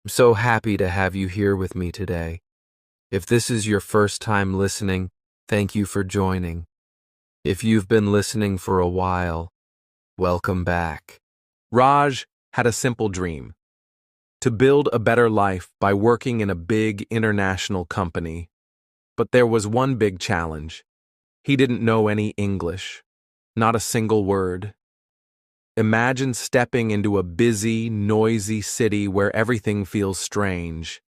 I'm so happy to have you here with me today. If this is your first time listening, thank you for joining. If you've been listening for a while, welcome back. Raj had a simple dream: to build a better life by working in a big international company. But there was one big challenge. He didn't know any English, not a single word. Imagine stepping into a busy, noisy city where everything feels strange.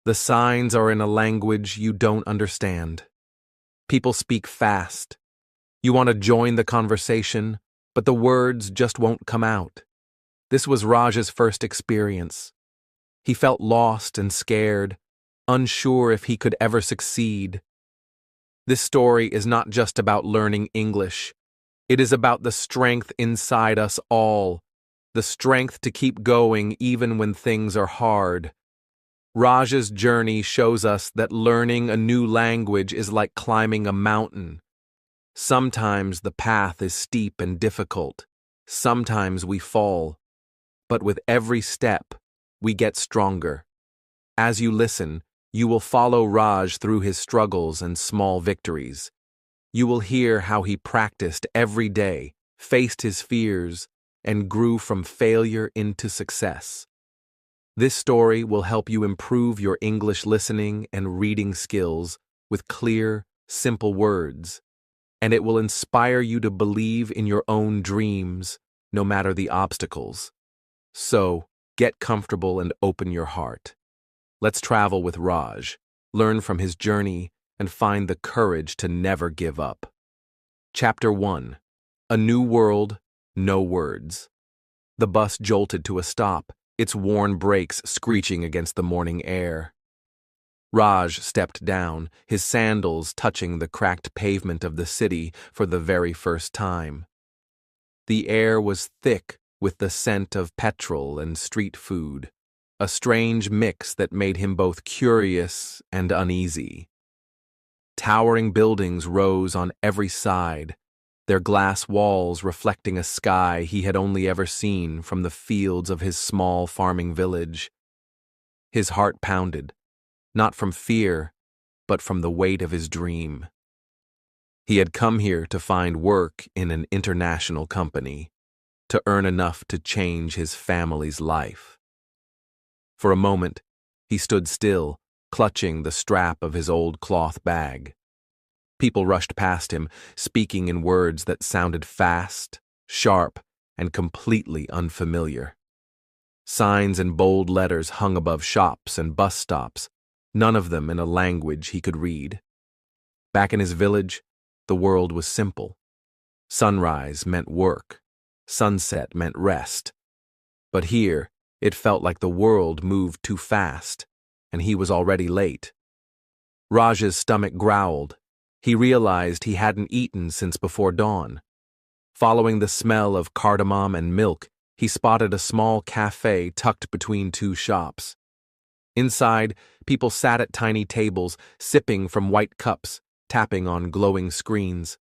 The signs are in a language you don't understand. People speak fast. You want to join the conversation, but the words just won't come out. This was Raj's first experience. He felt lost and scared, unsure if he could ever succeed. This story is not just about learning English. It is about the strength inside us all, the strength to keep going even when things are hard. Raj's journey shows us that learning a new language is like climbing a mountain. Sometimes the path is steep and difficult. Sometimes we fall. But with every step, we get stronger. As you listen, you will follow Raj through his struggles and small victories. You will hear how he practiced every day, faced his fears, and grew from failure into success. This story will help you improve your English listening and reading skills with clear, simple words, and it will inspire you to believe in your own dreams, no matter the obstacles. So, get comfortable and open your heart. Let's travel with Raj, learn from his journey, and find the courage to never give up. Chapter 1. A New World, No Words. The bus jolted to a stop, its worn brakes screeching against the morning air. Raj stepped down, his sandals touching the cracked pavement of the city for the very first time. The air was thick with the scent of petrol and street food, a strange mix that made him both curious and uneasy. Towering buildings rose on every side, their glass walls reflecting a sky he had only ever seen from the fields of his small farming village. His heart pounded, not from fear, but from the weight of his dream. He had come here to find work in an international company, to earn enough to change his family's life. For a moment, he stood still, clutching the strap of his old cloth bag. People rushed past him, speaking in words that sounded fast, sharp, and completely unfamiliar. Signs in bold letters hung above shops and bus stops, none of them in a language he could read. Back in his village, the world was simple. Sunrise meant work. Sunset meant rest. But here, it felt like the world moved too fast, and he was already late. Raj's stomach growled. He realized he hadn't eaten since before dawn. Following the smell of cardamom and milk, he spotted a small cafe tucked between two shops. Inside, people sat at tiny tables, sipping from white cups, tapping on glowing screens.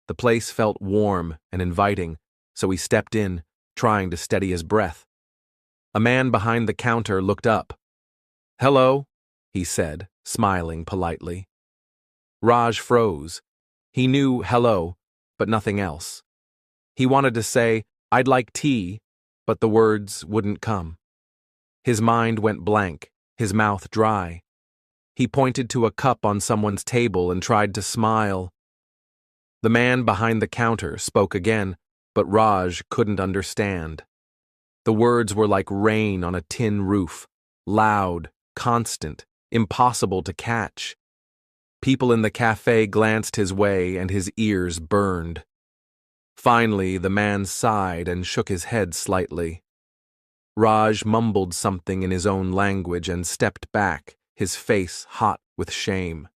The place felt warm and inviting, so he stepped in, trying to steady his breath. A man behind the counter looked up. "Hello," he said, smiling politely. Raj froze. He knew hello, but nothing else. He wanted to say, "I'd like tea," but the words wouldn't come. His mind went blank, his mouth dry. He pointed to a cup on someone's table and tried to smile. The man behind the counter spoke again, but Raj couldn't understand. The words were like rain on a tin roof, loud, constant, impossible to catch. People in the cafe glanced his way and his ears burned. Finally, the man sighed and shook his head slightly. Raj mumbled something in his own language and stepped back, his face hot with shame.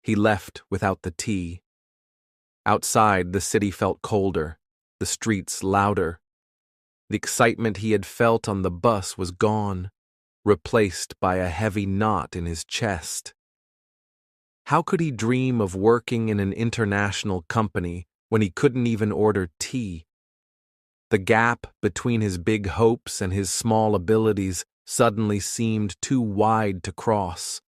He left without the tea. Outside, the city felt colder, the streets louder. The excitement he had felt on the bus was gone, replaced by a heavy knot in his chest. How could he dream of working in an international company when he couldn't even order tea? The gap between his big hopes and his small abilities suddenly seemed too wide to cross.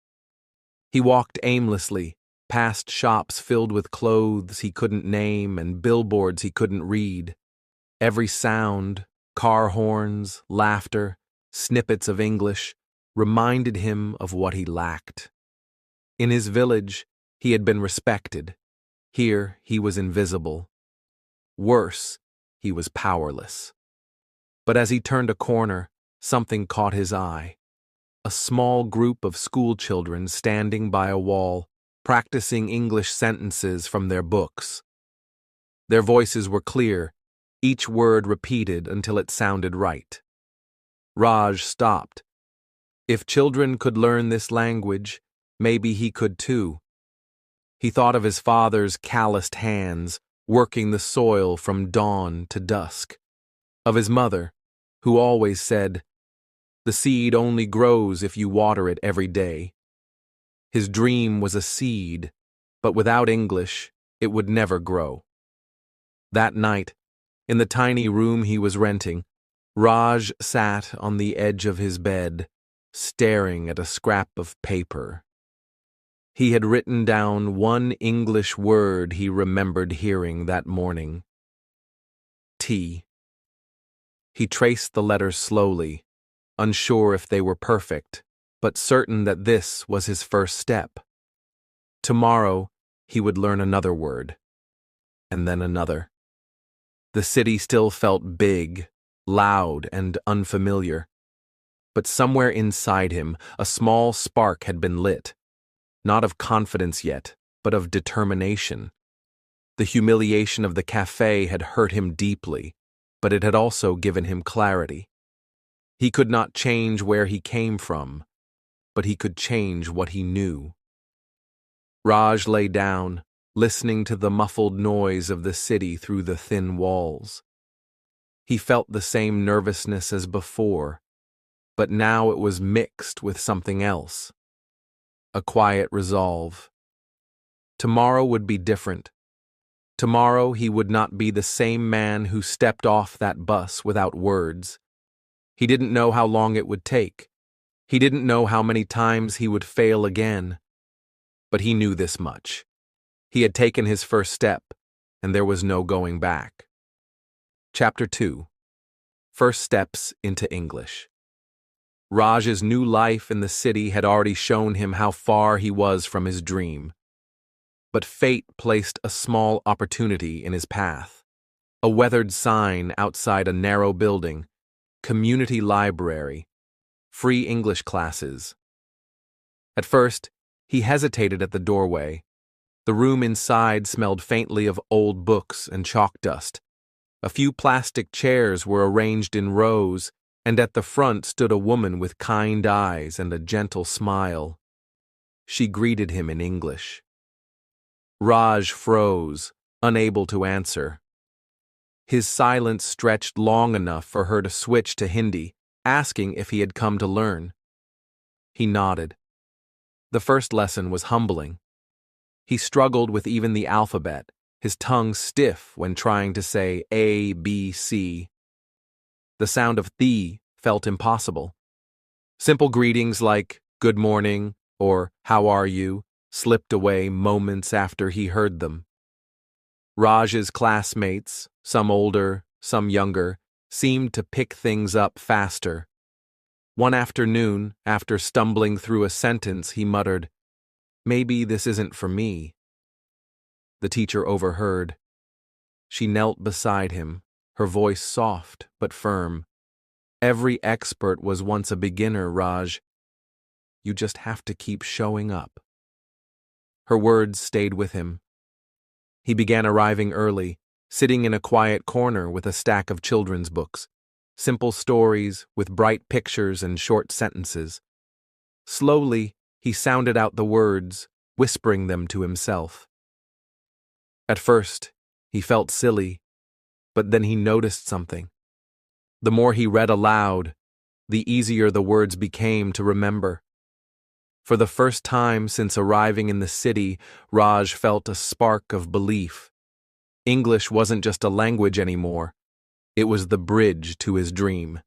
He walked aimlessly, past shops filled with clothes he couldn't name and billboards he couldn't read. Every sound, car horns, laughter, snippets of English, reminded him of what he lacked. In his village, he had been respected. Here, he was invisible. Worse, he was powerless. But as he turned a corner, something caught his eye. A small group of schoolchildren standing by a wall, practicing English sentences from their books. Their voices were clear, each word repeated until it sounded right. Raj stopped. If children could learn this language, maybe he could too. He thought of his father's calloused hands, working the soil from dawn to dusk. Of his mother, who always said, "The seed only grows if you water it every day." His dream was a seed, but without English, it would never grow. That night, in the tiny room he was renting, Raj sat on the edge of his bed, staring at a scrap of paper. He had written down one English word he remembered hearing that morning. Tea. He traced the letters slowly, unsure if they were perfect, but certain that this was his first step. Tomorrow, he would learn another word, and then another. The city still felt big, loud, and unfamiliar. But somewhere inside him, a small spark had been lit. Not of confidence yet, but of determination. The humiliation of the cafe had hurt him deeply, but it had also given him clarity. He could not change where he came from, but he could change what he knew. Raj lay down, listening to the muffled noise of the city through the thin walls. He felt the same nervousness as before, but now it was mixed with something else. A quiet resolve. Tomorrow would be different. Tomorrow he would not be the same man who stepped off that bus without words. He didn't know how long it would take. He didn't know how many times he would fail again. But he knew this much. He had taken his first step, and there was no going back. Chapter 2. First Steps into English. Raj's new life in the city had already shown him how far he was from his dream. But fate placed a small opportunity in his path. A weathered sign outside a narrow building, community library, free English classes. At first, he hesitated at the doorway. The room inside smelled faintly of old books and chalk dust. A few plastic chairs were arranged in rows, and at the front stood a woman with kind eyes and a gentle smile. She greeted him in English. Raj froze, unable to answer. His silence stretched long enough for her to switch to Hindi, asking if he had come to learn. He nodded. The first lesson was humbling. He struggled with even the alphabet, his tongue stiff when trying to say A, B, C. The sound of "the" felt impossible. Simple greetings like "good morning" or "how are you" slipped away moments after he heard them. Raj's classmates, some older, some younger, seemed to pick things up faster. One afternoon, after stumbling through a sentence, he muttered, "Maybe this isn't for me." The teacher overheard. She knelt beside him, her voice soft but firm. "Every expert was once a beginner, Raj. You just have to keep showing up." Her words stayed with him. He began arriving early, sitting in a quiet corner with a stack of children's books, simple stories with bright pictures and short sentences. Slowly, he sounded out the words, whispering them to himself. At first, he felt silly, but then he noticed something. The more he read aloud, the easier the words became to remember. For the first time since arriving in the city, Raj felt a spark of belief. English wasn't just a language anymore. It was the bridge to his dream.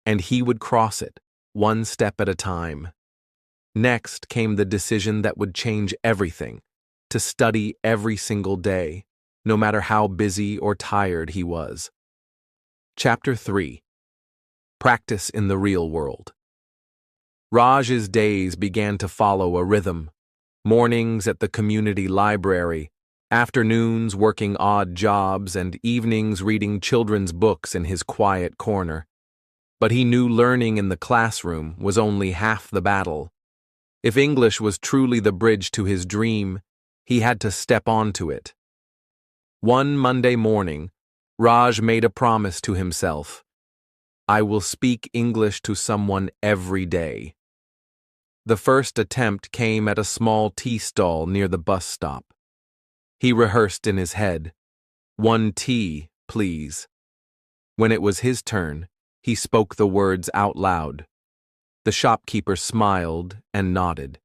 And he would cross it, one step at a time. Next came the decision that would change everything, to study every single day, no matter how busy or tired he was. Chapter 3. Practice in the Real World. Raj's days began to follow a rhythm. Mornings at the community library, afternoons working odd jobs, and evenings reading children's books in his quiet corner. But he knew learning in the classroom was only half the battle. If English was truly the bridge to his dream, he had to step onto it. One Monday morning, Raj made a promise to himself. I will speak English to someone every day. The first attempt came at a small tea stall near the bus stop. He rehearsed in his head, 1 tea, please. When it was his turn, he spoke the words out loud. The shopkeeper smiled and nodded.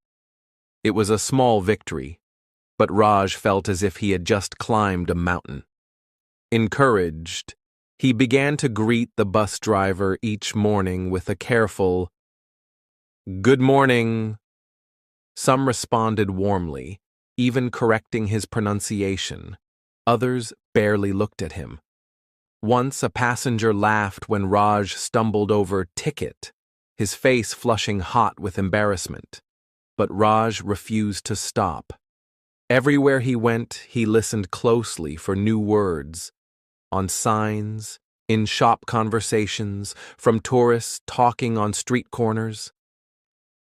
It was a small victory, but Raj felt as if he had just climbed a mountain. Encouraged, he began to greet the bus driver each morning with a careful, "Good morning." Some responded warmly, even correcting his pronunciation. Others barely looked at him. Once a passenger laughed when Raj stumbled over "ticket," his face flushing hot with embarrassment. But Raj refused to stop. Everywhere he went, he listened closely for new words. On signs, in shop conversations, from tourists talking on street corners.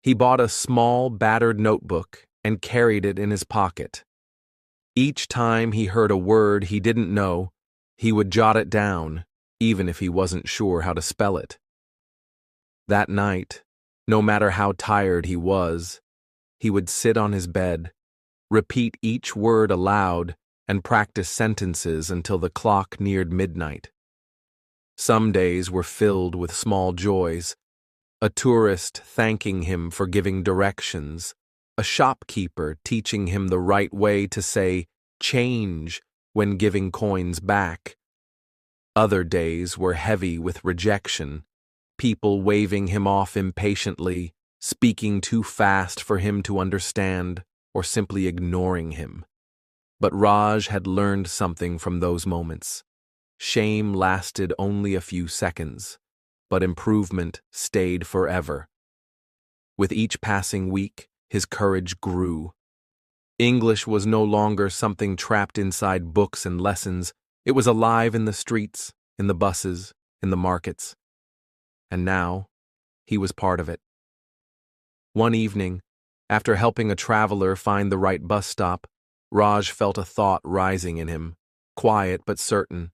He bought a small, battered notebook and carried it in his pocket. Each time he heard a word he didn't know, he would jot it down, even if he wasn't sure how to spell it. That night, no matter how tired he was, he would sit on his bed, repeat each word aloud, and practice sentences until the clock neared midnight. Some days were filled with small joys. A tourist thanking him for giving directions, a shopkeeper teaching him the right way to say "change" when giving coins back. Other days were heavy with rejection, people waving him off impatiently, speaking too fast for him to understand, or simply ignoring him. But Raj had learned something from those moments. Shame lasted only a few seconds, but improvement stayed forever. With each passing week, his courage grew. English was no longer something trapped inside books and lessons. It was alive in the streets, in the buses, in the markets. And now, he was part of it. One evening, after helping a traveler find the right bus stop, Raj felt a thought rising in him, quiet but certain.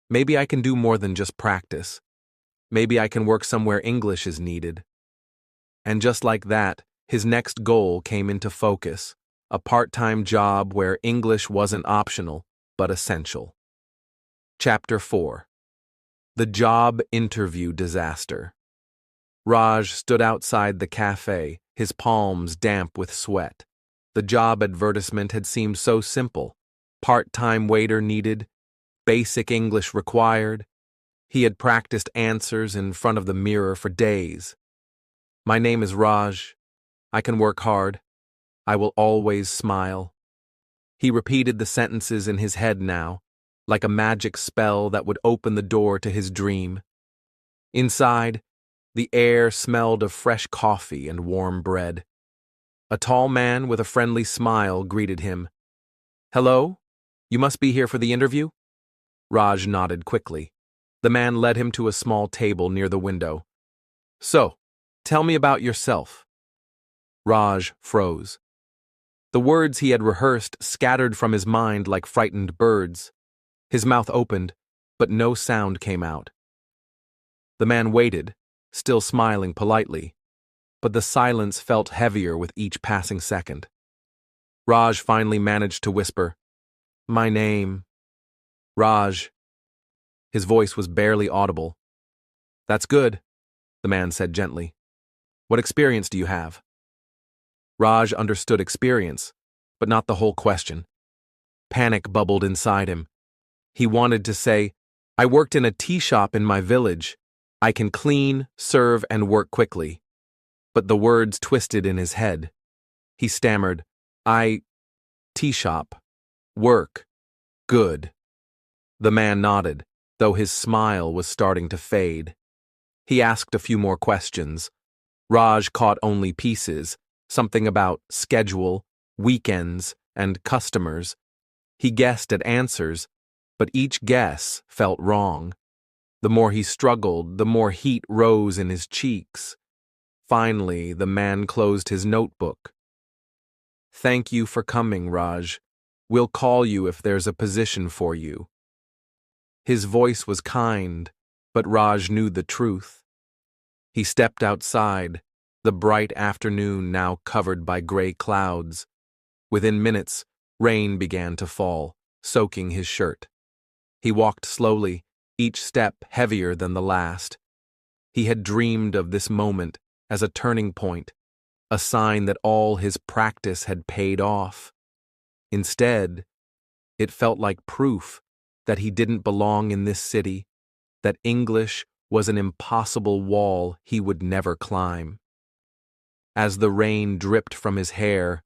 Maybe I can do more than just practice. Maybe I can work somewhere English is needed. And just like that, his next goal came into focus, a part-time job where English wasn't optional, but essential. Chapter 4. The Job Interview Disaster. Raj stood outside the cafe, his palms damp with sweat. The job advertisement had seemed so simple. Part-time waiter needed, basic English required. He had practiced answers in front of the mirror for days. My name is Raj. I can work hard. I will always smile. He repeated the sentences in his head now, like a magic spell that would open the door to his dream. Inside, the air smelled of fresh coffee and warm bread. A tall man with a friendly smile greeted him. "Hello? You must be here for the interview?" Raj nodded quickly. The man led him to a small table near the window. "So, tell me about yourself." Raj froze. The words he had rehearsed scattered from his mind like frightened birds. His mouth opened, but no sound came out. The man waited, still smiling politely, but the silence felt heavier with each passing second. Raj finally managed to whisper, "My name, Raj." His voice was barely audible. "That's good," the man said gently. "What experience do you have?" Raj understood experience, but not the whole question. Panic bubbled inside him. He wanted to say, "I worked in a tea shop in my village," I can clean, serve, and work quickly. But the words twisted in his head. He stammered, tea shop, work, good. The man nodded, though his smile was starting to fade. He asked a few more questions. Raj caught only pieces, something about schedule, weekends, and customers. He guessed at answers, but each guess felt wrong. The more he struggled, the more heat rose in his cheeks. Finally, the man closed his notebook. Thank you for coming, Raj. We'll call you if there's a position for you. His voice was kind, but Raj knew the truth. He stepped outside, the bright afternoon now covered by gray clouds. Within minutes, rain began to fall, soaking his shirt. He walked slowly, each step heavier than the last. He had dreamed of this moment as a turning point, a sign that all his practice had paid off. Instead, it felt like proof that he didn't belong in this city, that English was an impossible wall he would never climb. As the rain dripped from his hair,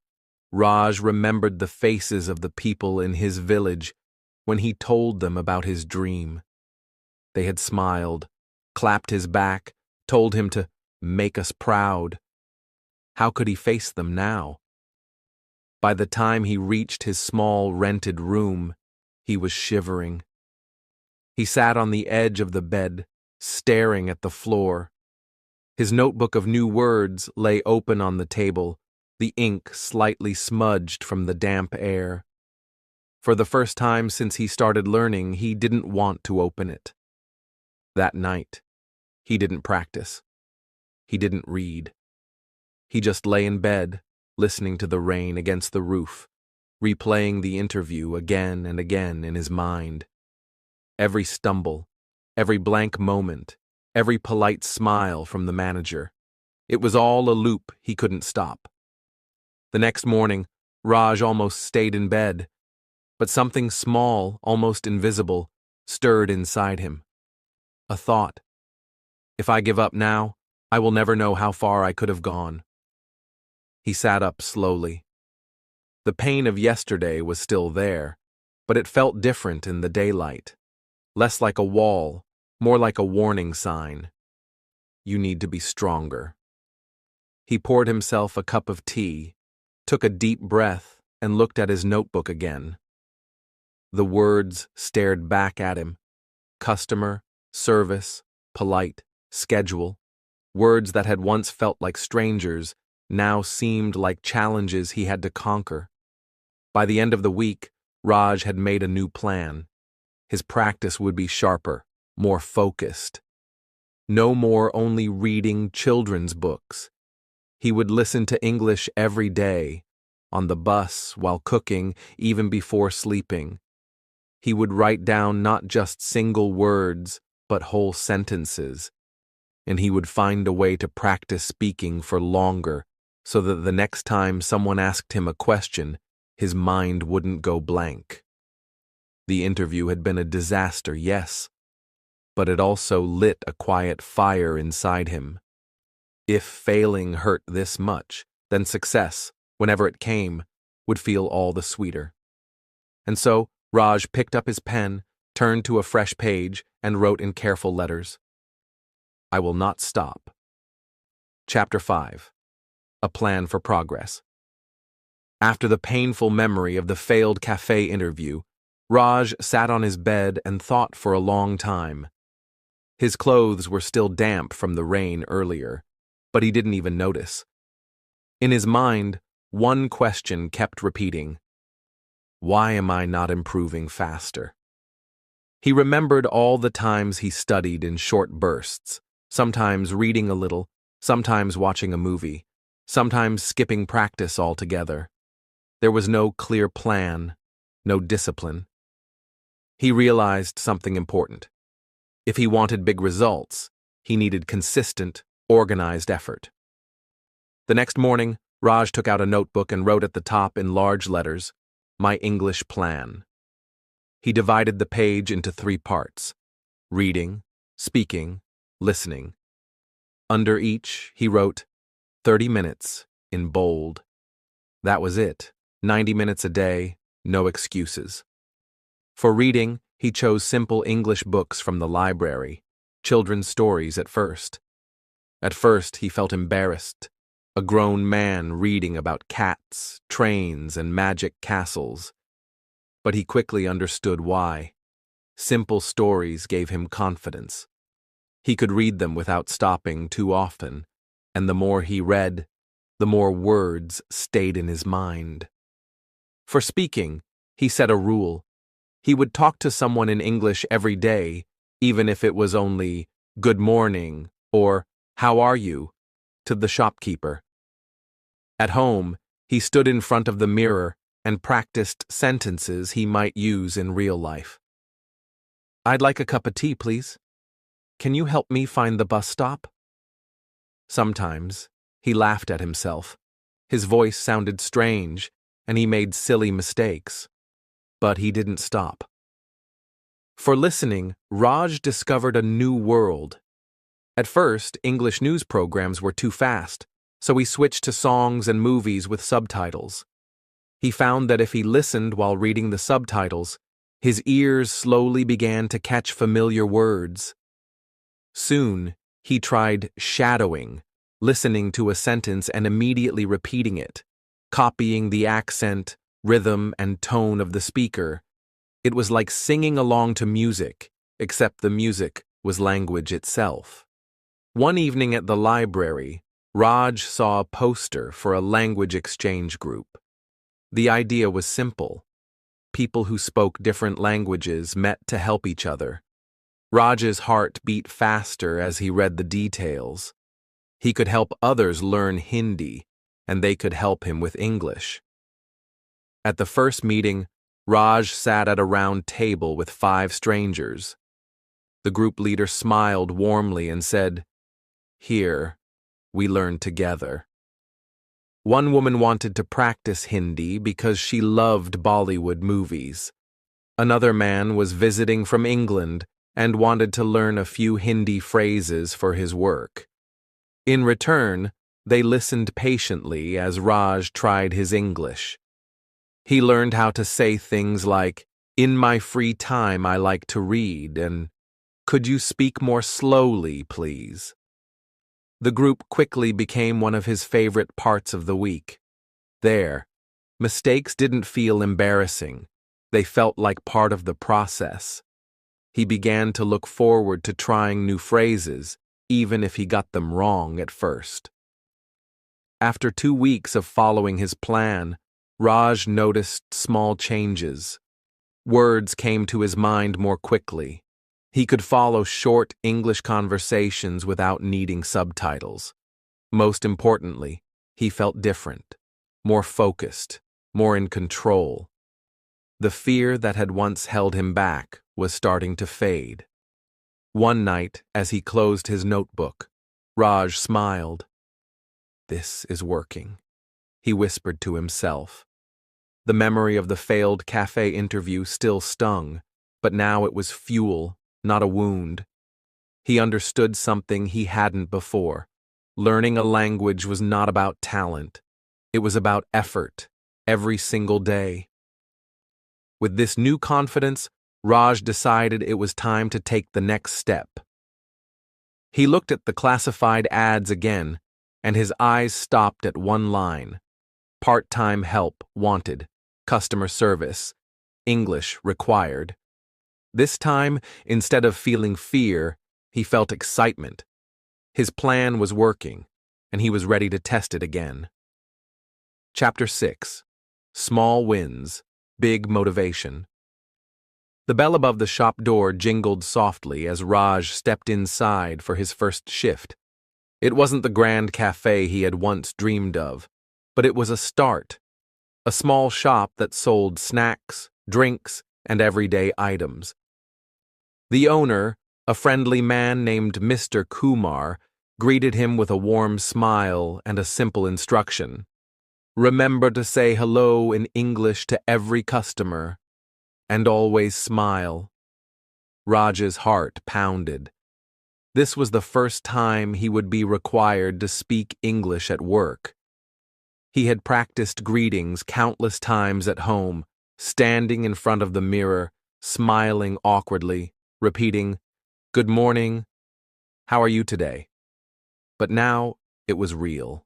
Raj remembered the faces of the people in his village when he told them about his dream. They had smiled, clapped his back, told him to make us proud. How could he face them now? By the time he reached his small rented room, he was shivering. He sat on the edge of the bed, staring at the floor. His notebook of new words lay open on the table, the ink slightly smudged from the damp air. For the first time since he started learning, he didn't want to open it. That night, he didn't practice. He didn't read. He just lay in bed, listening to the rain against the roof, replaying the interview again and again in his mind. Every stumble, every blank moment, every polite smile from the manager. It was all a loop he couldn't stop. The next morning, Raj almost stayed in bed, but something small, almost invisible, stirred inside him. A thought. If I give up now, I will never know how far I could have gone. He sat up slowly. The pain of yesterday was still there, but it felt different in the daylight. Less like a wall, more like a warning sign. You need to be stronger. He poured himself a cup of tea, took a deep breath, and looked at his notebook again. The words stared back at him. Customer, service, polite, schedule. Words that had once felt like strangers now seemed like challenges he had to conquer. By the end of the week, Raj had made a new plan. His practice would be sharper, more focused. No more only reading children's books. He would listen to English every day, on the bus, while cooking, even before sleeping. He would write down not just single words, but whole sentences. And he would find a way to practice speaking for longer, so that the next time someone asked him a question, his mind wouldn't go blank. The interview had been a disaster, yes, but it also lit a quiet fire inside him. If failing hurt this much, then success, whenever it came, would feel all the sweeter. And so, Raj picked up his pen, turned to a fresh page, and wrote in careful letters, I will not stop. Chapter 5. A Plan for Progress. After the painful memory of the failed cafe interview, Raj sat on his bed and thought for a long time. His clothes were still damp from the rain earlier, but he didn't even notice. In his mind, one question kept repeating. Why am I not improving faster? He remembered all the times he studied in short bursts, sometimes reading a little, sometimes watching a movie, sometimes skipping practice altogether. There was no clear plan, no discipline. He realized something important. If he wanted big results, he needed consistent, organized effort. The next morning, Raj took out a notebook and wrote at the top in large letters, My English Plan. He divided the page into 3 parts: reading, speaking, listening. Under each, he wrote 30 minutes in bold. That was it. 90 minutes a day, no excuses. For reading, he chose simple English books from the library, children's stories at first. At first, he felt embarrassed, a grown man reading about cats, trains, and magic castles. But he quickly understood why. Simple stories gave him confidence. He could read them without stopping too often, and the more he read, the more words stayed in his mind. For speaking, he set a rule. He would talk to someone in English every day, even if it was only "good morning" or "how are you" to the shopkeeper. At home, he stood in front of the mirror and practiced sentences he might use in real life. "I'd like a cup of tea, please. Can you help me find the bus stop?" Sometimes, he laughed at himself. His voice sounded strange, and he made silly mistakes. But he didn't stop. For listening, Raj discovered a new world. At first, English news programs were too fast, so he switched to songs and movies with subtitles. He found that if he listened while reading the subtitles, his ears slowly began to catch familiar words. Soon, he tried shadowing, listening to a sentence and immediately repeating it, copying the accent, rhythm, and tone of the speaker. It was like singing along to music, except the music was language itself. One evening at the library, Raj saw a poster for a language exchange group. The idea was simple. People who spoke different languages met to help each other. Raj's heart beat faster as he read the details. He could help others learn Hindi, and they could help him with English. At the first meeting, Raj sat at a round table with 5 strangers. The group leader smiled warmly and said, "Here, we learn together." One woman wanted to practice Hindi because she loved Bollywood movies. Another man was visiting from England and wanted to learn a few Hindi phrases for his work. In return, they listened patiently as Raj tried his English. He learned how to say things like, "In my free time I like to read," and "Could you speak more slowly, please?" The group quickly became one of his favorite parts of the week. There, mistakes didn't feel embarrassing. They felt like part of the process. He began to look forward to trying new phrases, even if he got them wrong at first. After 2 weeks of following his plan, Raj noticed small changes. Words came to his mind more quickly. He could follow short English conversations without needing subtitles. Most importantly, he felt different, more focused, more in control. The fear that had once held him back was starting to fade. One night, as he closed his notebook, Raj smiled. "This is working," he whispered to himself. The memory of the failed cafe interview still stung, but now it was fuel, not a wound. He understood something he hadn't before. Learning a language was not about talent. It was about effort, every single day. With this new confidence, Raj decided it was time to take the next step. He looked at the classified ads again, and his eyes stopped at one line: part-time help wanted, customer service, English required. This time, instead of feeling fear, he felt excitement. His plan was working, and he was ready to test it again. Chapter 6. Small Wins, Big Motivation. The bell above the shop door jingled softly as Raj stepped inside for his first shift. It wasn't the grand cafe he had once dreamed of, but it was a start. A small shop that sold snacks, drinks, and everyday items. The owner, a friendly man named Mr. Kumar, greeted him with a warm smile and a simple instruction. "Remember to say hello in English to every customer, and always smile." Raj's heart pounded. This was the first time he would be required to speak English at work. He had practiced greetings countless times at home, standing in front of the mirror, smiling awkwardly, repeating, "Good morning. How are you today?" But now it was real.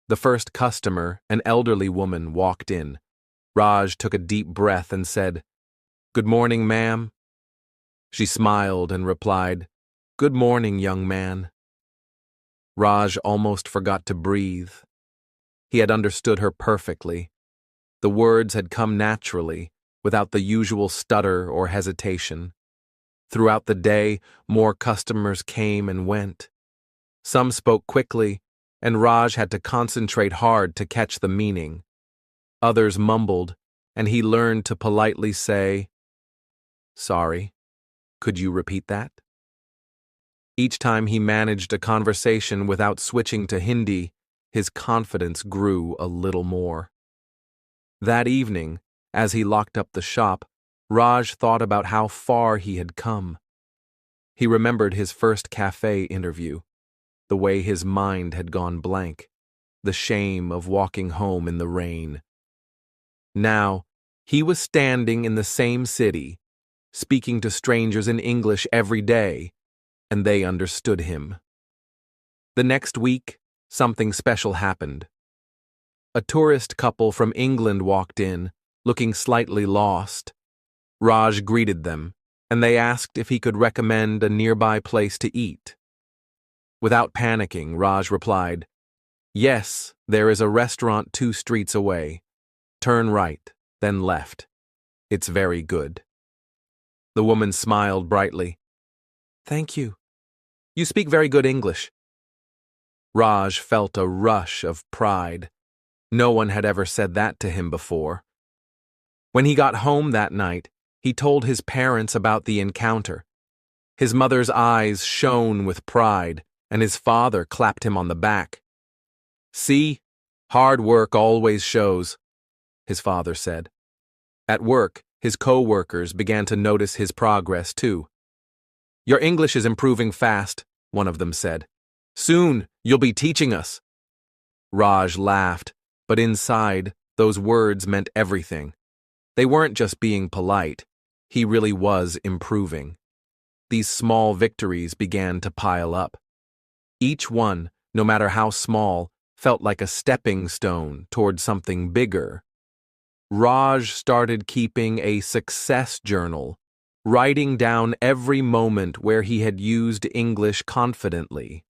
The first customer, an elderly woman, walked in. Raj took a deep breath and said, "Good morning, ma'am." She smiled and replied, "Good morning, young man." Raj almost forgot to breathe. He had understood her perfectly. The words had come naturally, without the usual stutter or hesitation. Throughout the day, more customers came and went. Some spoke quickly, and Raj had to concentrate hard to catch the meaning. Others mumbled, and he learned to politely say, "Sorry, could you repeat that?" Each time he managed a conversation without switching to Hindi, his confidence grew a little more. That evening, as he locked up the shop, Raj thought about how far he had come. He remembered his first cafe interview, the way his mind had gone blank, the shame of walking home in the rain. Now, he was standing in the same city, speaking to strangers in English every day, and they understood him. The next week, something special happened. A tourist couple from England walked in, looking slightly lost. Raj greeted them, and they asked if he could recommend a nearby place to eat. Without panicking, Raj replied, "Yes, there is a restaurant 2 streets away. Turn right, then left. It's very good." The woman smiled brightly. "Thank you. You speak very good English." Raj felt a rush of pride. No one had ever said that to him before. When he got home that night, he told his parents about the encounter. His mother's eyes shone with pride, and his father clapped him on the back. "See, hard work always shows," his father said. At work, his co-workers began to notice his progress too. "Your English is improving fast," one of them said. "Soon, you'll be teaching us." Raj laughed, but inside, those words meant everything. They weren't just being polite. He really was improving. These small victories began to pile up. Each one, no matter how small, felt like a stepping stone toward something bigger. Raj started keeping a success journal, writing down every moment where he had used English confidently.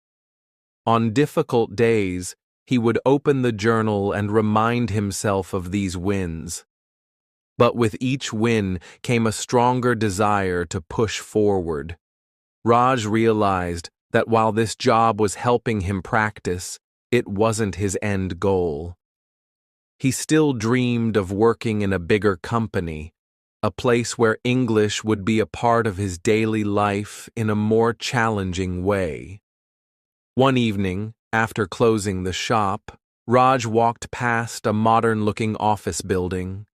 On difficult days, he would open the journal and remind himself of these wins. But with each win came a stronger desire to push forward. Raj realized that while this job was helping him practice, it wasn't his end goal. He still dreamed of working in a bigger company, a place where English would be a part of his daily life in a more challenging way. One evening, after closing the shop, Raj walked past a modern-looking office building.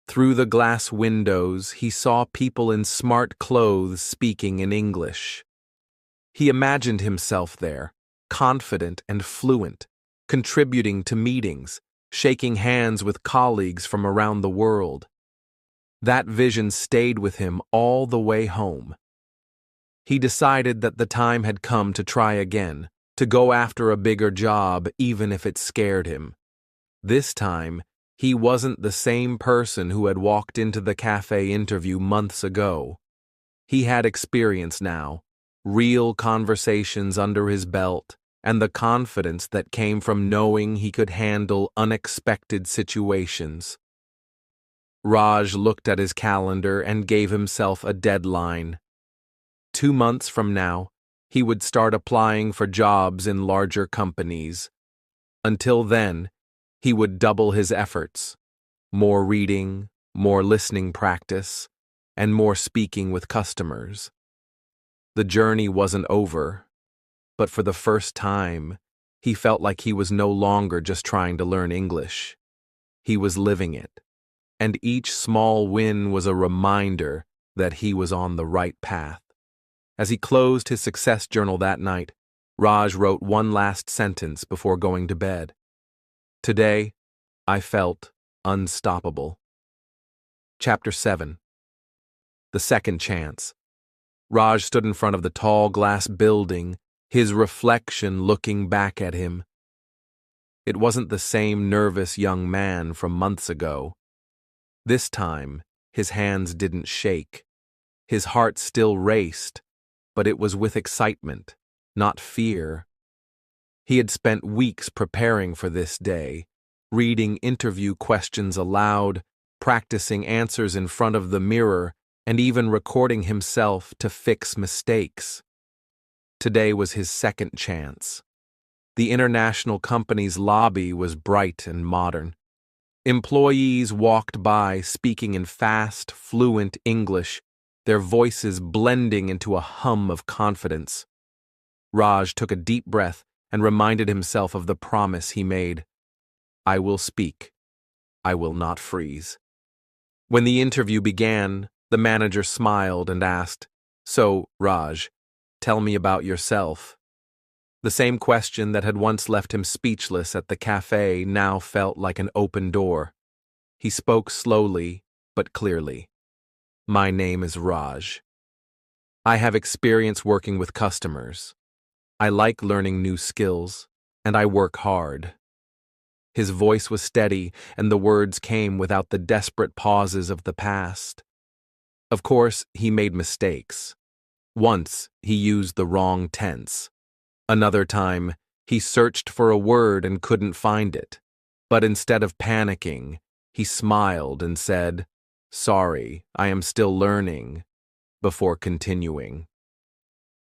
Through the glass windows, he saw people in smart clothes speaking in English. He imagined himself there, confident and fluent, contributing to meetings, shaking hands with colleagues from around the world. That vision stayed with him all the way home. He decided that the time had come to try again, to go after a bigger job even if it scared him. This time, he wasn't the same person who had walked into the cafe interview months ago. He had experience now, real conversations under his belt, and the confidence that came from knowing he could handle unexpected situations. Raj looked at his calendar and gave himself a deadline. 2 months from now, he would start applying for jobs in larger companies. Until then, he would double his efforts. More reading, more listening practice, and more speaking with customers. The journey wasn't over, but for the first time, he felt like he was no longer just trying to learn English. He was living it, and each small win was a reminder that he was on the right path. As he closed his success journal that night, Raj wrote one last sentence before going to bed. Today, I felt unstoppable. Chapter 7. The Second Chance. Raj stood in front of the tall glass building, his reflection looking back at him. It wasn't the same nervous young man from months ago. This time, his hands didn't shake. His heart still raced, but it was with excitement, not fear. He had spent weeks preparing for this day, reading interview questions aloud, practicing answers in front of the mirror, and even recording himself to fix mistakes. Today was his second chance. The international company's lobby was bright and modern. Employees walked by speaking in fast, fluent English, their voices blending into a hum of confidence. Raj took a deep breath and reminded himself of the promise he made. I will speak. I will not freeze. When the interview began, the manager smiled and asked, So, Raj, tell me about yourself. The same question that had once left him speechless at the cafe now felt like an open door. He spoke slowly, but clearly. My name is Raj. I have experience working with customers. I like learning new skills, and I work hard. His voice was steady, and the words came without the desperate pauses of the past. Of course, he made mistakes. Once, he used the wrong tense. Another time, he searched for a word and couldn't find it. But instead of panicking, he smiled and said, Sorry, I am still learning, before continuing.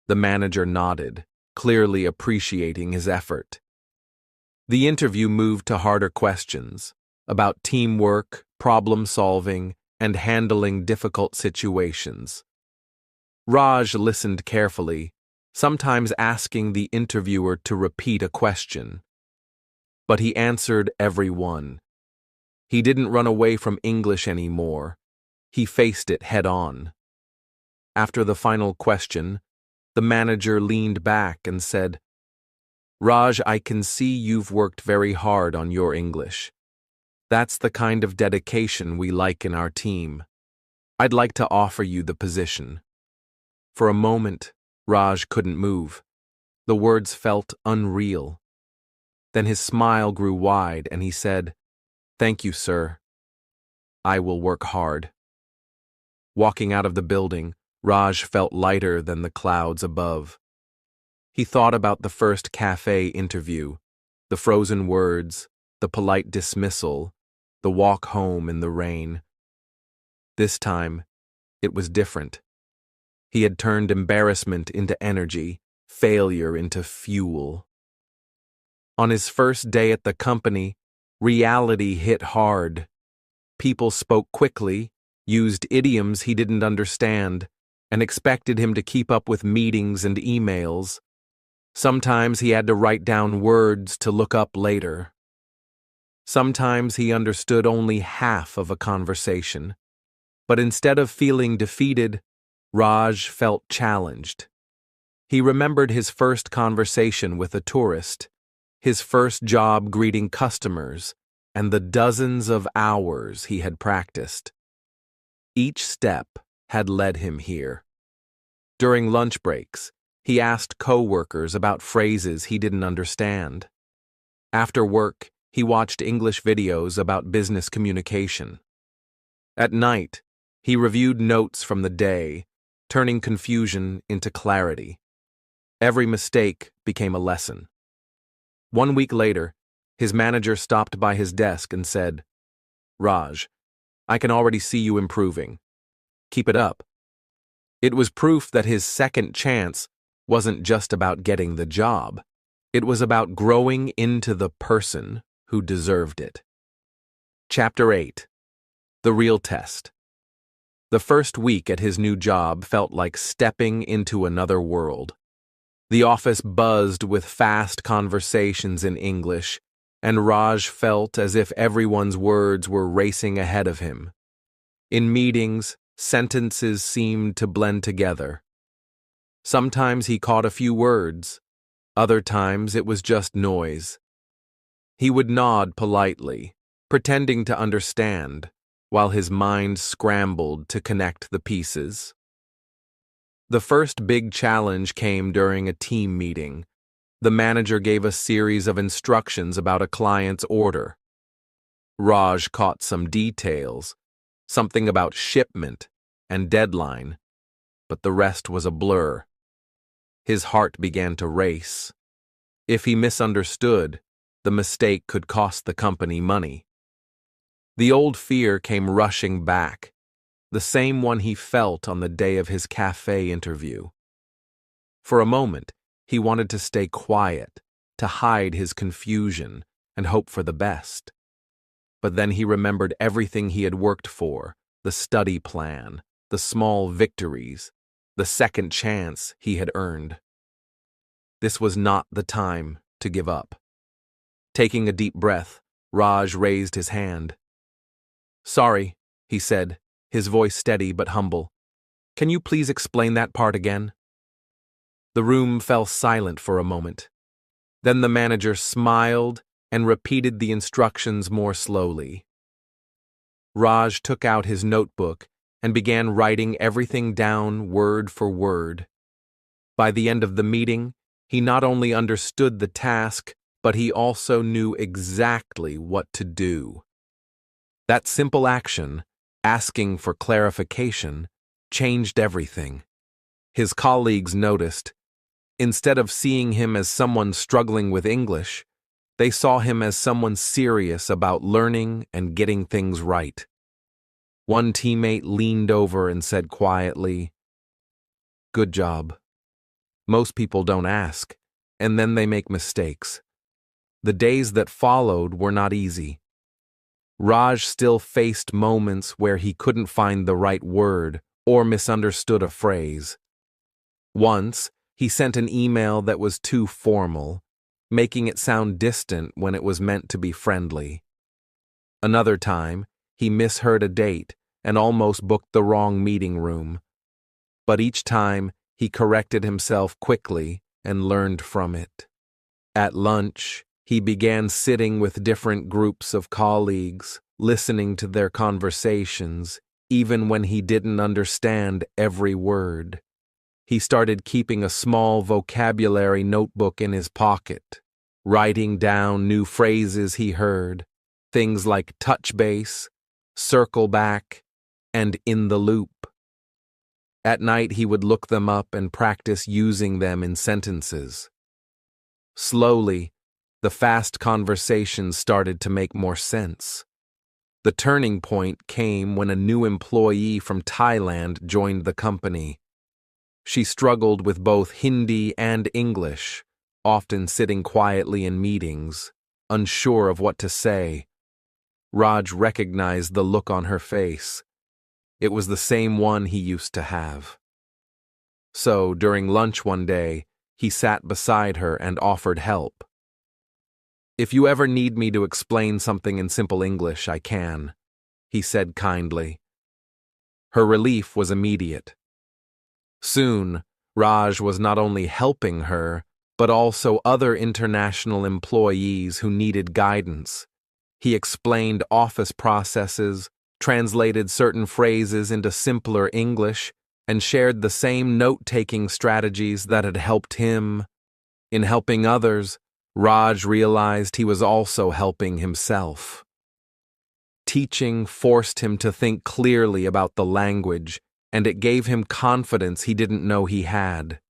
The manager nodded, clearly appreciating his effort. The interview moved to harder questions about teamwork, problem-solving, and handling difficult situations. Raj listened carefully, sometimes asking the interviewer to repeat a question. But he answered every one. He didn't run away from English anymore. He faced it head-on. After the final question, the manager leaned back and said, Raj, I can see you've worked very hard on your English. That's the kind of dedication we like in our team. I'd like to offer you the position. For a moment, Raj couldn't move. The words felt unreal. Then his smile grew wide and he said, Thank you, sir. I will work hard. Walking out of the building, Raj felt lighter than the clouds above. He thought about the first cafe interview, the frozen words, the polite dismissal, the walk home in the rain. This time, it was different. He had turned embarrassment into energy, failure into fuel. On his first day at the company, reality hit hard. People spoke quickly, used idioms he didn't understand, and expected him to keep up with meetings and emails. Sometimes he had to write down words to look up later. Sometimes he understood only half of a conversation. But instead of feeling defeated, Raj felt challenged. He remembered his first conversation with a tourist, his first job greeting customers, and the dozens of hours he had practiced. Each step had led him here. During lunch breaks, he asked co-workers about phrases he didn't understand. After work, he watched English videos about business communication. At night, he reviewed notes from the day, turning confusion into clarity. Every mistake became a lesson. 1 week later, his manager stopped by his desk and said, Raj, I can already see you improving. Keep it up. It was proof that his second chance wasn't just about getting the job. It was about growing into the person who deserved it. Chapter 8. The Real Test. The first week at his new job felt like stepping into another world. The office buzzed with fast conversations in English, and Raj felt as if everyone's words were racing ahead of him. In meetings, sentences seemed to blend together. Sometimes he caught a few words, other times it was just noise. He would nod politely, pretending to understand, while his mind scrambled to connect the pieces. The first big challenge came during a team meeting. The manager gave a series of instructions about a client's order. Raj caught some details, something about shipment and deadline, but the rest was a blur. His heart began to race. If he misunderstood, the mistake could cost the company money. The old fear came rushing back, the same one he felt on the day of his cafe interview. For a moment, he wanted to stay quiet, to hide his confusion and hope for the best. But then he remembered everything he had worked for, the study plan, the small victories, the second chance he had earned. This was not the time to give up. Taking a deep breath, Raj raised his hand. "Sorry," he said, his voice steady but humble. "Can you please explain that part again?" The room fell silent for a moment. Then the manager smiled and repeated the instructions more slowly. Raj took out his notebook and began writing everything down word for word. By the end of the meeting, he not only understood the task, but he also knew exactly what to do. That simple action, asking for clarification, changed everything. His colleagues noticed. Instead of seeing him as someone struggling with English, they saw him as someone serious about learning and getting things right. One teammate leaned over and said quietly, "Good job. Most people don't ask, and then they make mistakes." The days that followed were not easy. Raj still faced moments where he couldn't find the right word or misunderstood a phrase. Once, he sent an email that was too formal, making it sound distant when it was meant to be friendly. Another time, he misheard a date and almost booked the wrong meeting room. But each time, he corrected himself quickly and learned from it. At lunch, he began sitting with different groups of colleagues, listening to their conversations, even when he didn't understand every word. He started keeping a small vocabulary notebook in his pocket, writing down new phrases he heard, things like touch base, circle back, and in the loop. At night he would look them up and practice using them in sentences. Slowly, the fast conversations started to make more sense. The turning point came when a new employee from Thailand joined the company. She struggled with both Hindi and English, often sitting quietly in meetings, unsure of what to say. Raj recognized the look on her face. It was the same one he used to have. So, during lunch one day, he sat beside her and offered help. "If you ever need me to explain something in simple English, I can," he said kindly. Her relief was immediate. Soon, Raj was not only helping her, but also other international employees who needed guidance. He explained office processes, translated certain phrases into simpler English, and shared the same note-taking strategies that had helped him. In helping others, Raj realized he was also helping himself. Teaching forced him to think clearly about the language, and it gave him confidence he didn't know he had.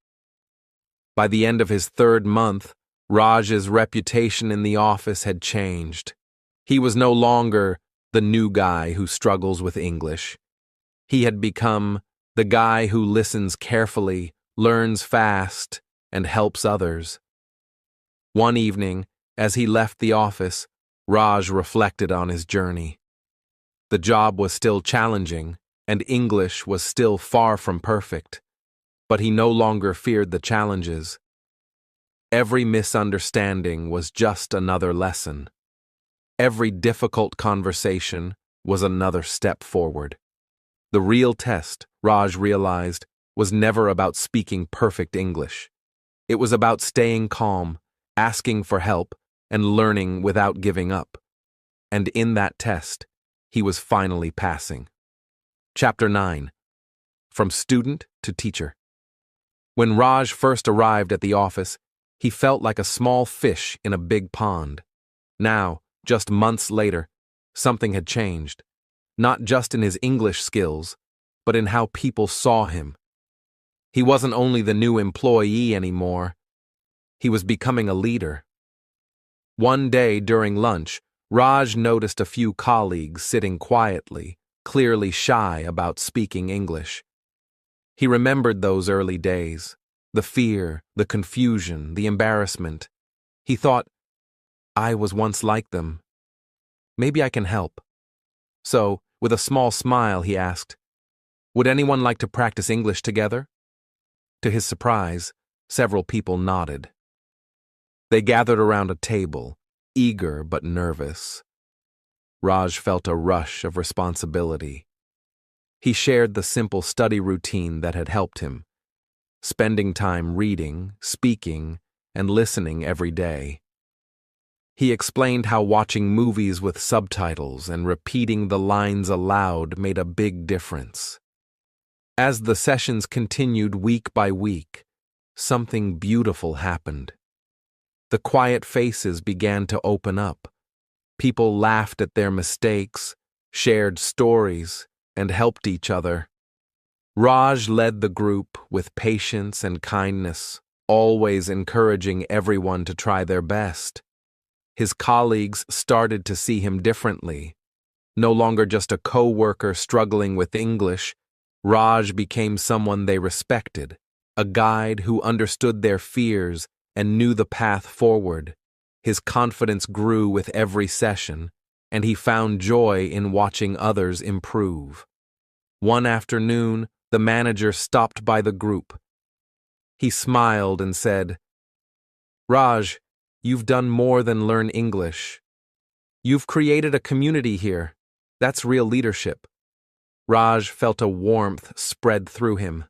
By the end of his third month, Raj's reputation in the office had changed. He was no longer the new guy who struggles with English. He had become the guy who listens carefully, learns fast, and helps others. One evening, as he left the office, Raj reflected on his journey. The job was still challenging, and English was still far from perfect, but he no longer feared the challenges. Every misunderstanding was just another lesson. Every difficult conversation was another step forward. The real test, Raj realized, was never about speaking perfect English. It was about staying calm, asking for help, and learning without giving up. And in that test, he was finally passing. Chapter 9. From Student to Teacher. When Raj first arrived at the office, he felt like a small fish in a big pond. Now, just months later, something had changed. Not just in his English skills, but in how people saw him. He wasn't only the new employee anymore. He was becoming a leader. One day during lunch, Raj noticed a few colleagues sitting quietly, clearly shy about speaking English. He remembered those early days, the fear, the confusion, the embarrassment. He thought, I was once like them. Maybe I can help. So, with a small smile, he asked, would anyone like to practice English together? To his surprise, several people nodded. They gathered around a table, eager but nervous. Raj felt a rush of responsibility. He shared the simple study routine that had helped him, spending time reading, speaking, and listening every day. He explained how watching movies with subtitles and repeating the lines aloud made a big difference. As the sessions continued week by week, something beautiful happened. The quiet faces began to open up. People laughed at their mistakes, shared stories, and helped each other. Raj led the group with patience and kindness, always encouraging everyone to try their best. His colleagues started to see him differently. No longer just a co-worker struggling with English, Raj became someone they respected, a guide who understood their fears and knew the path forward. His confidence grew with every session, and he found joy in watching others improve. One afternoon, the manager stopped by the group. He smiled and said, Raj, you've done more than learn English. You've created a community here. That's real leadership. Raj felt a warmth spread through him.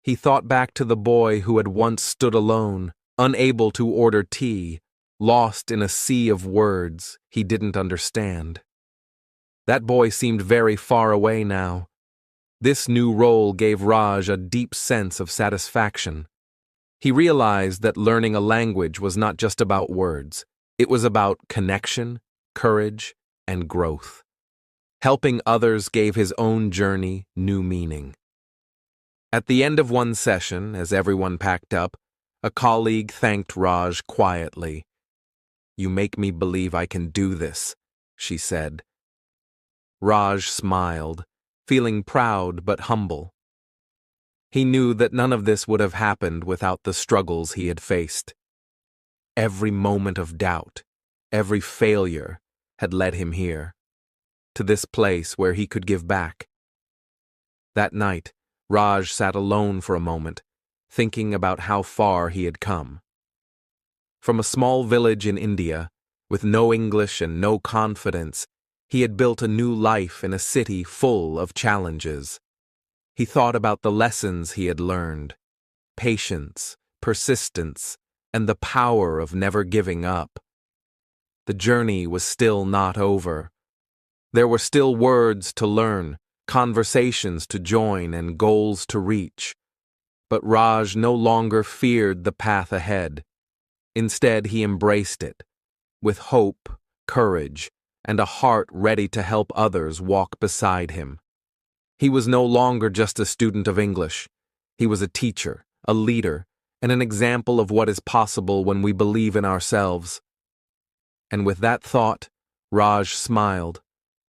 He thought back to the boy who had once stood alone, unable to order tea, lost in a sea of words he didn't understand. That boy seemed very far away now. This new role gave Raj a deep sense of satisfaction. He realized that learning a language was not just about words. It was about connection, courage, and growth. Helping others gave his own journey new meaning. At the end of one session, as everyone packed up, a colleague thanked Raj quietly. You make me believe I can do this, she said. Raj smiled, feeling proud but humble. He knew that none of this would have happened without the struggles he had faced. Every moment of doubt, every failure, had led him here, to this place where he could give back. That night, Raj sat alone for a moment, thinking about how far he had come. From a small village in India, with no English and no confidence, he had built a new life in a city full of challenges. He thought about the lessons he had learned, patience, persistence, and the power of never giving up. The journey was still not over. There were still words to learn, conversations to join, and goals to reach. But Raj no longer feared the path ahead. Instead, he embraced it, with hope, courage, and a heart ready to help others walk beside him. He was no longer just a student of English. He was a teacher, a leader, and an example of what is possible when we believe in ourselves. And with that thought, Raj smiled,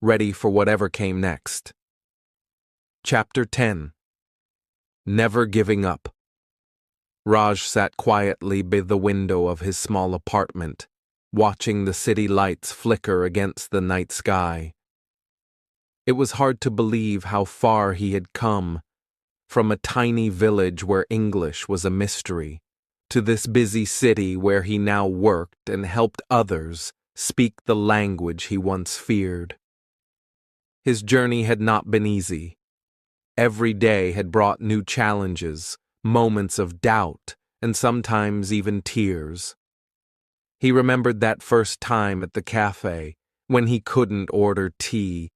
ready for whatever came next. Chapter 10. Never Giving Up. Raj sat quietly by the window of his small apartment, watching the city lights flicker against the night sky. It was hard to believe how far he had come, from a tiny village where English was a mystery, to this busy city where he now worked and helped others speak the language he once feared. His journey had not been easy. Every day had brought new challenges, moments of doubt, and sometimes even tears. He remembered that first time at the cafe, when he couldn't order tea,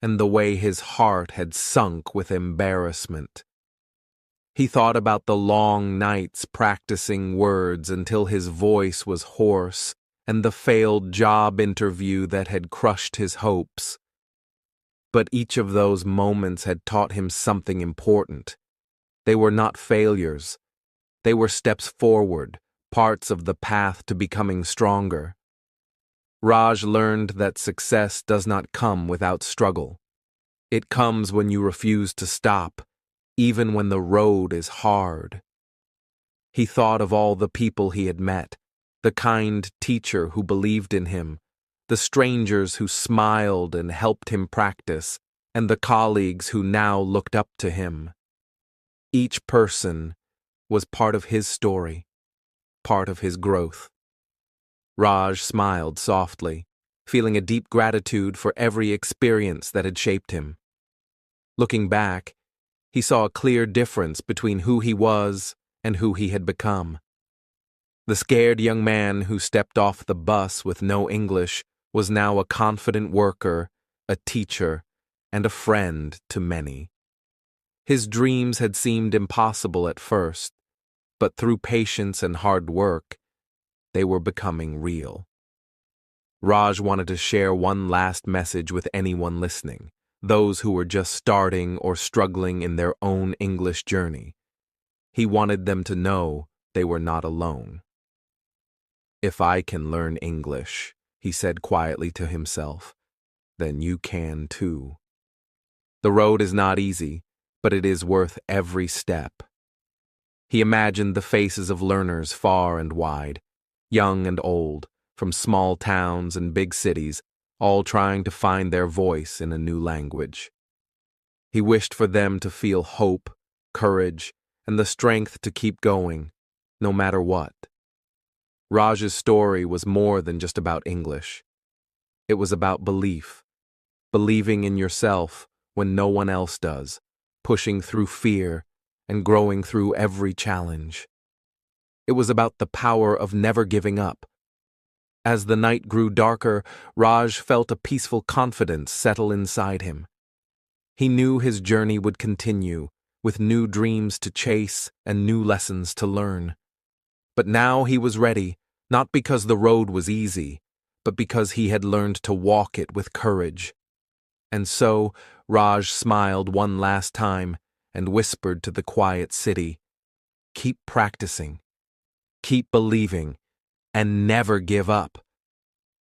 and the way his heart had sunk with embarrassment. He thought about the long nights practicing words until his voice was hoarse, and the failed job interview that had crushed his hopes. But each of those moments had taught him something important. They were not failures. They were steps forward, parts of the path to becoming stronger. Raj learned that success does not come without struggle. It comes when you refuse to stop, even when the road is hard. He thought of all the people he had met, the kind teacher who believed in him, the strangers who smiled and helped him practice, and the colleagues who now looked up to him. Each person was part of his story, part of his growth. Raj smiled softly, feeling a deep gratitude for every experience that had shaped him. Looking back, he saw a clear difference between who he was and who he had become. The scared young man who stepped off the bus with no English was now a confident worker, a teacher, and a friend to many. His dreams had seemed impossible at first, but through patience and hard work, they were becoming real. Raj wanted to share one last message with anyone listening, those who were just starting or struggling in their own English journey. He wanted them to know they were not alone. "If I can learn English," he said quietly to himself, "then you can too." The road is not easy, but it is worth every step. He imagined the faces of learners far and wide, young and old, from small towns and big cities, all trying to find their voice in a new language. He wished for them to feel hope, courage, and the strength to keep going, no matter what. Raj's story was more than just about English. It was about belief, believing in yourself when no one else does, pushing through fear, and growing through every challenge. It was about the power of never giving up. As the night grew darker, Raj felt a peaceful confidence settle inside him. He knew his journey would continue, with new dreams to chase and new lessons to learn. But now he was ready, not because the road was easy, but because he had learned to walk it with courage. And so, Raj smiled one last time and whispered to the quiet city, "Keep practicing, keep believing, and never give up."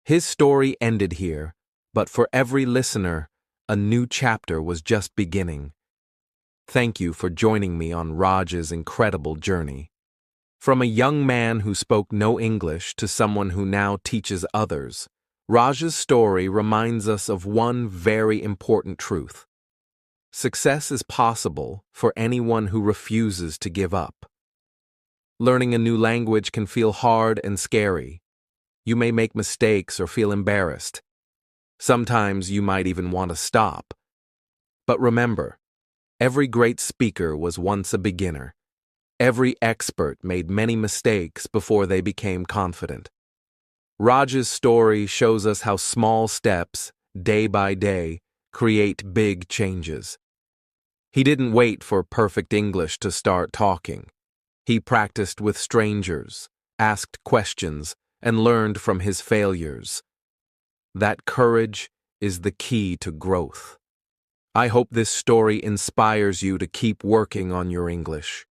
His story ended here, but for every listener, a new chapter was just beginning. Thank you for joining me on Raj's incredible journey. From a young man who spoke no English to someone who now teaches others, Raj's story reminds us of one very important truth. Success is possible for anyone who refuses to give up. Learning a new language can feel hard and scary. You may make mistakes or feel embarrassed. Sometimes you might even want to stop. But remember, every great speaker was once a beginner. Every expert made many mistakes before they became confident. Raj's story shows us how small steps, day by day, create big changes. He didn't wait for perfect English to start talking. He practiced with strangers, asked questions, and learned from his failures. That courage is the key to growth. I hope this story inspires you to keep working on your English.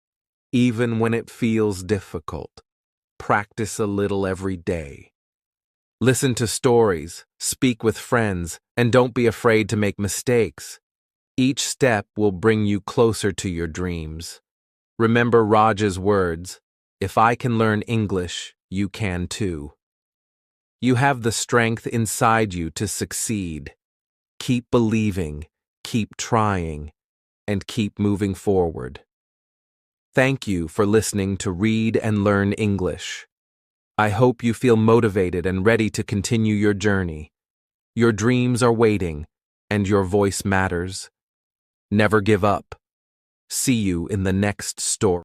Even when it feels difficult, practice a little every day. Listen to stories, speak with friends, and don't be afraid to make mistakes. Each step will bring you closer to your dreams. Remember Raj's words, "If I can learn English, you can too." You have the strength inside you to succeed. Keep believing, keep trying, and keep moving forward. Thank you for listening to Read and Learn English. I hope you feel motivated and ready to continue your journey. Your dreams are waiting, and your voice matters. Never give up. See you in the next story.